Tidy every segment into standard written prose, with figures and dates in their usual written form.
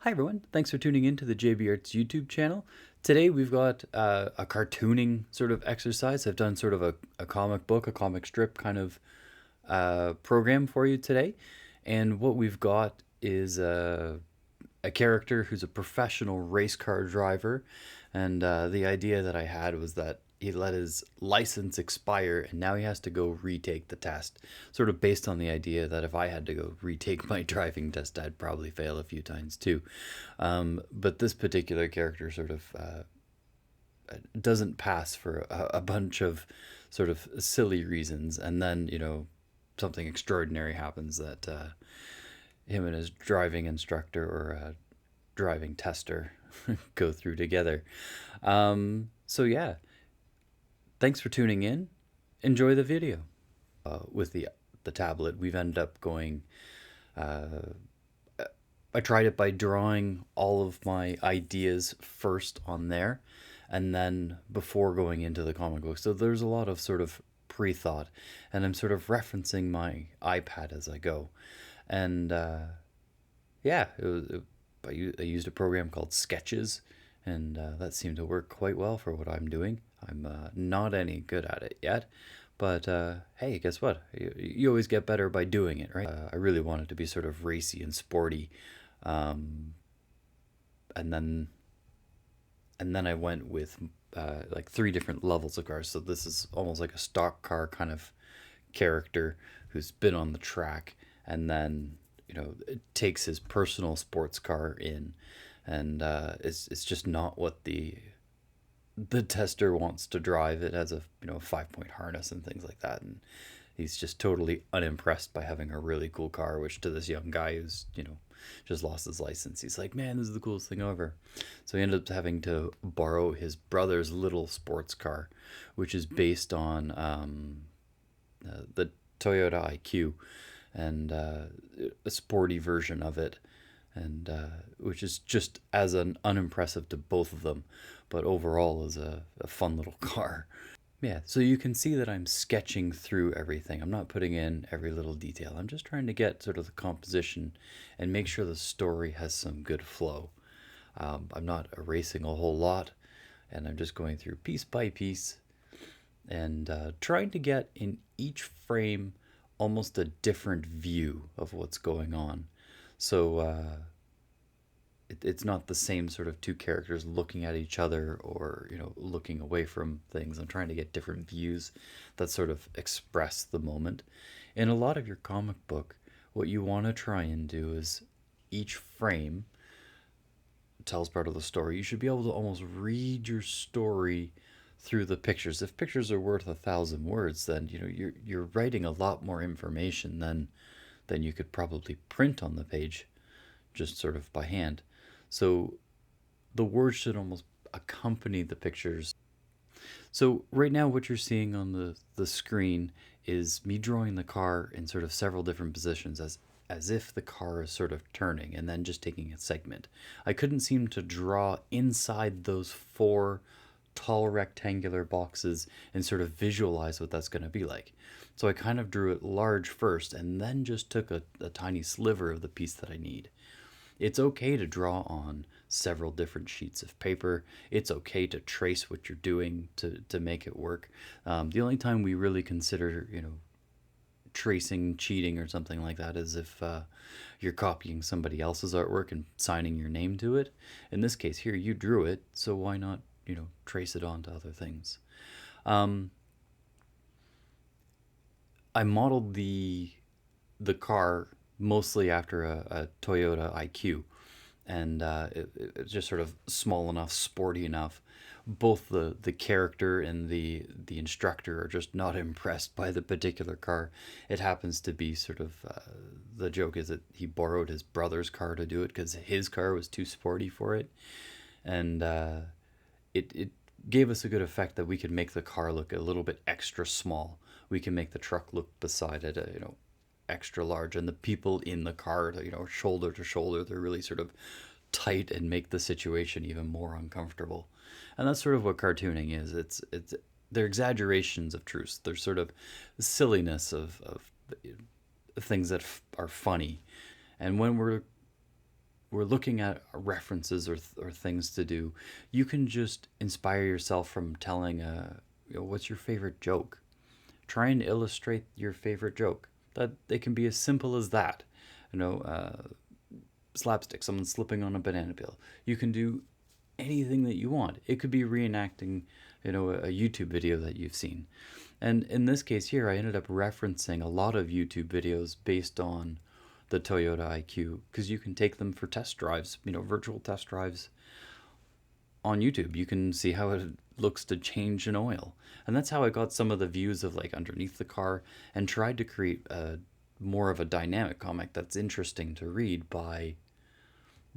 Hi everyone, thanks for tuning in to the JB Arts YouTube channel. Today we've got a cartooning sort of exercise. I've done sort of a comic book, a comic strip kind of program for you today. And what we've got is a character who's a professional race car driver. And the idea that I had was that he let his license expire and now he has to go retake the test. Sort of based on the idea that if I had to go retake my driving test, I'd probably fail a few times too. But this particular character sort of doesn't pass for a bunch of sort of silly reasons. And then, something extraordinary happens that him and his driving instructor or driving tester go through together. So yeah, thanks for tuning in. Enjoy the video. With the tablet, we've ended up going. I tried it by drawing all of my ideas first on there, and then before going into the comic book. So there's a lot of sort of pre-thought, and I'm sort of referencing my iPad as I go, and yeah, I used a program called Sketches, and that seemed to work quite well for what I'm doing. I'm not any good at it yet, but hey, guess what? You always get better by doing it, right? I really wanted to be sort of racy and sporty, um, and then I went with like three different levels of cars. So this is almost like a stock car kind of character who's been on the track, and then it takes his personal sports car in, and it's just not what the tester wants to drive. It has a 5-point harness and things like that, and he's just totally unimpressed by having a really cool car, which to this young guy who's just lost his license, he's like, man, this is the coolest thing ever. So he ended up having to borrow his brother's little sports car, which is based on the Toyota IQ, and a sporty version of it, and which is just as unimpressive to both of them, but overall is a fun little car. Yeah, so you can see that I'm sketching through everything. I'm not putting in every little detail. I'm just trying to get sort of the composition and make sure the story has some good flow. I'm not erasing a whole lot, and I'm just going through piece by piece and trying to get in each frame almost a different view of what's going on. So it's not the same sort of two characters looking at each other or looking away from things. I'm trying to get different views that sort of express the moment. In a lot of your comic book, what you want to try and do is each frame tells part of the story. You should be able to almost read your story through the pictures. If pictures are worth 1,000 words, then you're writing a lot more information than you could probably print on the page, just sort of by hand. So the words should almost accompany the pictures. So right now what you're seeing on the screen is me drawing the car in sort of several different positions as if the car is sort of turning and then just taking a segment. I couldn't seem to draw inside those four tall rectangular boxes and sort of visualize what that's going to be like. So I kind of drew it large first and then just took a tiny sliver of the piece that I need. It's okay to draw on several different sheets of paper. It's okay to trace what you're doing to make it work. The only time we really consider, tracing cheating or something like that is if you're copying somebody else's artwork and signing your name to it. In this case here, you drew it, so why not, trace it onto other things? I modeled the car mostly after a Toyota IQ, and it's just sort of small enough, sporty enough. Both the character and the instructor are just not impressed by the particular car. It happens to be sort of the joke is that he borrowed his brother's car to do it because his car was too sporty for it, and it gave us a good effect that we could make the car look a little bit extra small. We can make the truck look beside it, extra large, and the people in the car, shoulder to shoulder, they're really sort of tight and make the situation even more uncomfortable. And that's sort of what cartooning is. It's they're exaggerations of truths. They're sort of silliness of things that are funny. And when we're we're looking at references or things to do, you can just inspire yourself from telling what's your favorite joke. Try and illustrate your favorite joke. That they can be as simple as that. You know, slapstick, someone slipping on a banana peel. You can do anything that you want. It could be reenacting, a YouTube video that you've seen. And in this case here, I ended up referencing a lot of YouTube videos based on the Toyota IQ because you can take them for test drives, virtual test drives on YouTube. You can see how it looks to change an oil. And that's how I got some of the views of like underneath the car and tried to create more of a dynamic comic that's interesting to read by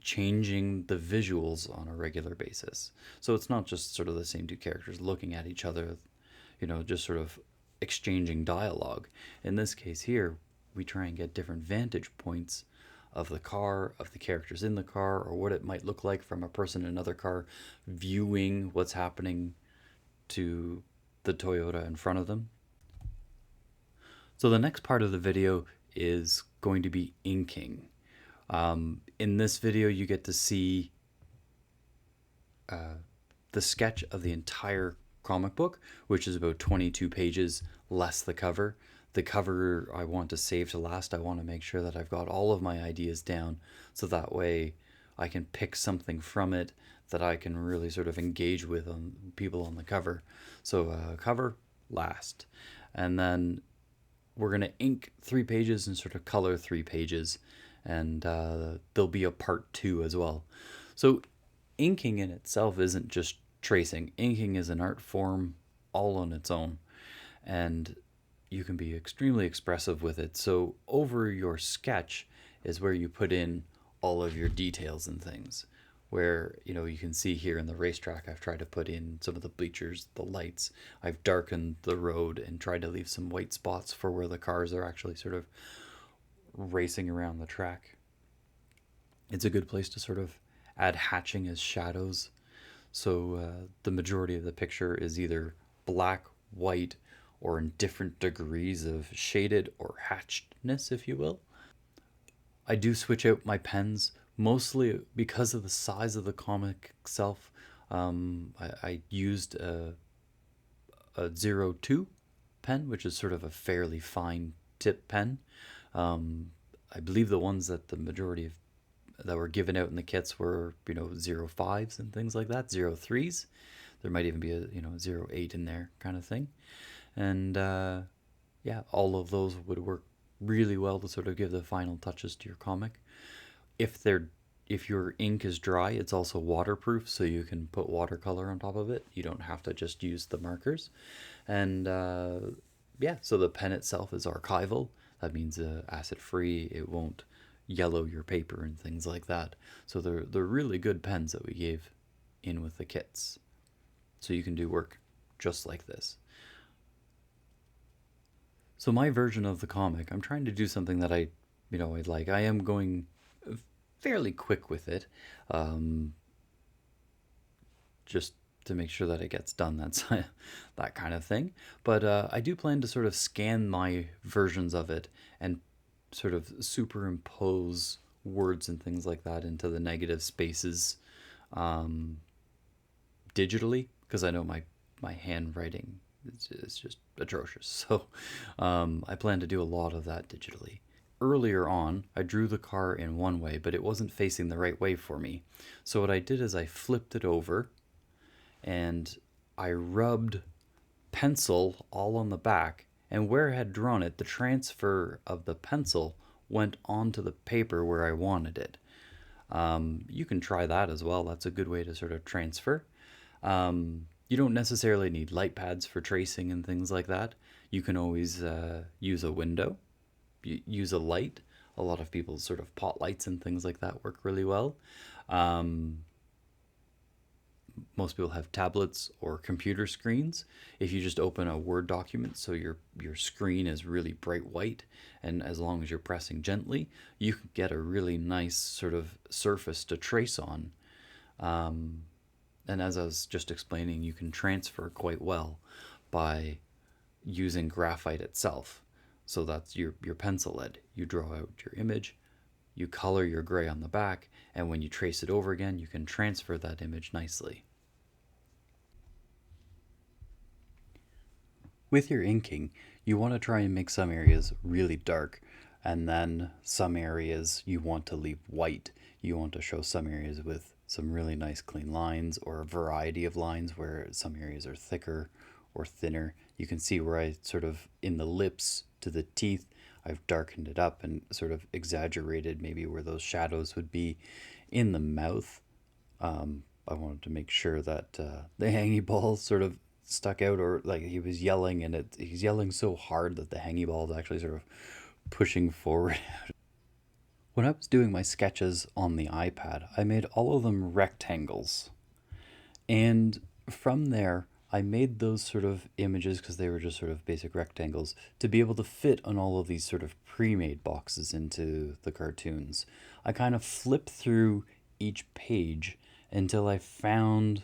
changing the visuals on a regular basis. So it's not just sort of the same two characters looking at each other, just sort of exchanging dialogue. In this case here, we try and get different vantage points of the car, of the characters in the car, or what it might look like from a person in another car viewing what's happening to the Toyota in front of them. So the next part of the video is going to be inking. In this video, you get to see the sketch of the entire comic book, which is about 22 pages less the cover. The cover I want to save to last. I want to make sure that I've got all of my ideas down so that way I can pick something from it that I can really sort of engage with on people on the cover. So cover last. And then we're going to ink 3 pages and sort of color 3 pages. And there'll be a part 2 as well. So inking in itself isn't just tracing. Inking is an art form all on its own. And you can be extremely expressive with it. So over your sketch is where you put in all of your details and things. Where, you can see here in the racetrack, I've tried to put in some of the bleachers, the lights. I've darkened the road and tried to leave some white spots for where the cars are actually sort of racing around the track. It's a good place to sort of add hatching as shadows. So the majority of the picture is either black, white, or in different degrees of shaded or hatchedness, if you will. I do switch out my pens, mostly because of the size of the comic itself. I used a 02 pen, which is sort of a fairly fine tip pen. I believe the ones that the majority of that were given out in the kits were 05s and things like that, 03s. There might even be a 08 in there kind of thing. And all of those would work really well to sort of give the final touches to your comic. If your ink is dry, it's also waterproof, so you can put watercolor on top of it. You don't have to just use the markers. And so the pen itself is archival. That means acid-free. It won't yellow your paper and things like that. So they're really good pens that we gave in with the kits. So you can do work just like this. So my version of the comic, I'm trying to do something that I like. I am going fairly quick with it, just to make sure that it gets done. That's that kind of thing. But I do plan to sort of scan my versions of it and sort of superimpose words and things like that into the negative spaces digitally, because I know my handwriting is just atrocious. So I plan to do a lot of that digitally. Earlier on, I drew the car in one way, but it wasn't facing the right way for me. So what I did is I flipped it over and I rubbed pencil all on the back, and where I had drawn it, the transfer of the pencil went onto the paper where I wanted it. You can try that as well. That's a good way to sort of transfer. You don't necessarily need light pads for tracing and things like that. You can always use a window, use a light. A lot of people's sort of pot lights and things like that work really well. Most people have tablets or computer screens. If you just open a Word document so your screen is really bright white, and as long as you're pressing gently, you can get a really nice sort of surface to trace on. And as I was just explaining, you can transfer quite well by using graphite itself. So that's your pencil lead. You draw out your image, you color your gray on the back, and when you trace it over again, you can transfer that image nicely. With your inking, you want to try and make some areas really dark, and then some areas you want to leave white. You want to show some areas with some really nice clean lines, or a variety of lines where some areas are thicker or thinner. You can see where I sort of, in the lips to the teeth, I've darkened it up and sort of exaggerated maybe where those shadows would be. In the mouth, I wanted to make sure that the hangy ball sort of stuck out, or like he was yelling, and he's yelling so hard that the hangy ball is actually sort of pushing forward. When I was doing my sketches on the iPad, I made all of them rectangles. And from there, I made those sort of images, because they were just sort of basic rectangles, to be able to fit on all of these sort of pre-made boxes into the cartoons. I kind of flipped through each page until I found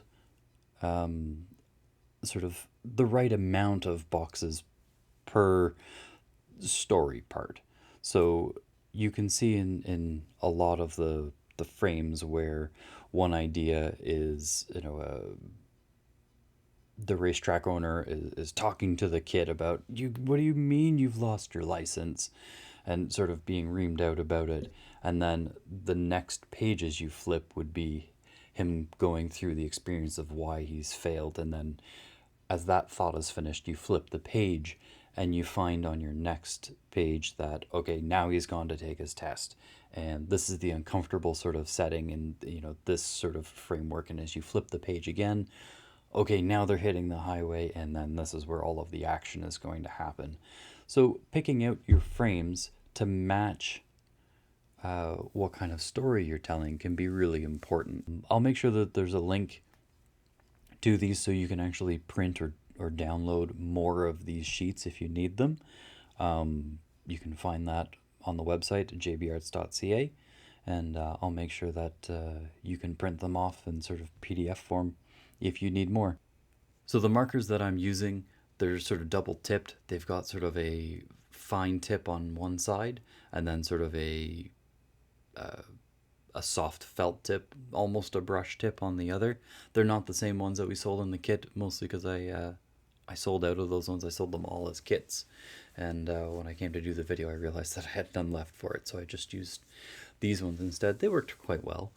sort of the right amount of boxes per story part. So you can see in a lot of the frames where one idea is, the racetrack owner is talking to the kid about, what do you mean you've lost your license, and sort of being reamed out about it. And then the next pages you flip would be him going through the experience of why he's failed. And then as that thought is finished, you flip the page and you find on your next page that, okay, now he's gone to take his test, and this is the uncomfortable sort of setting in, this sort of framework. And as you flip the page again, okay, now they're hitting the highway, and then this is where all of the action is going to happen. So picking out your frames to match what kind of story you're telling can be really important. I'll make sure that there's a link to these so you can actually print or download more of these sheets if you need them. You can find that on the website, jbarts.ca, and I'll make sure that you can print them off in sort of PDF form if you need more. So the markers that I'm using, they're sort of double tipped. They've got sort of a fine tip on one side, and then sort of a soft felt tip, almost a brush tip on the other. They're not the same ones that we sold in the kit, mostly because I sold out of those ones. I sold them all as kits, and when I came to do the video, I realized that I had none left for it, so I just used these ones instead. They worked quite well.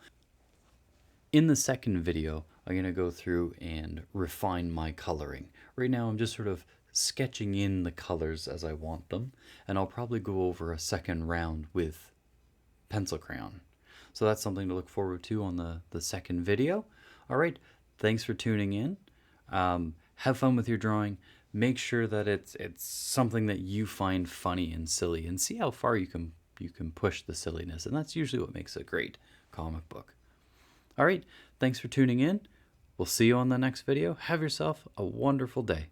In the second video, I'm going to go through and refine my coloring. Right now, I'm just sort of sketching in the colors as I want them, and I'll probably go over a second round with pencil crayon. So that's something to look forward to on the second video. All right, thanks for tuning in. Have fun with your drawing. Make sure that it's something that you find funny and silly, and see how far you can push the silliness. And that's usually what makes a great comic book. All right, thanks for tuning in. We'll see you on the next video. Have yourself a wonderful day.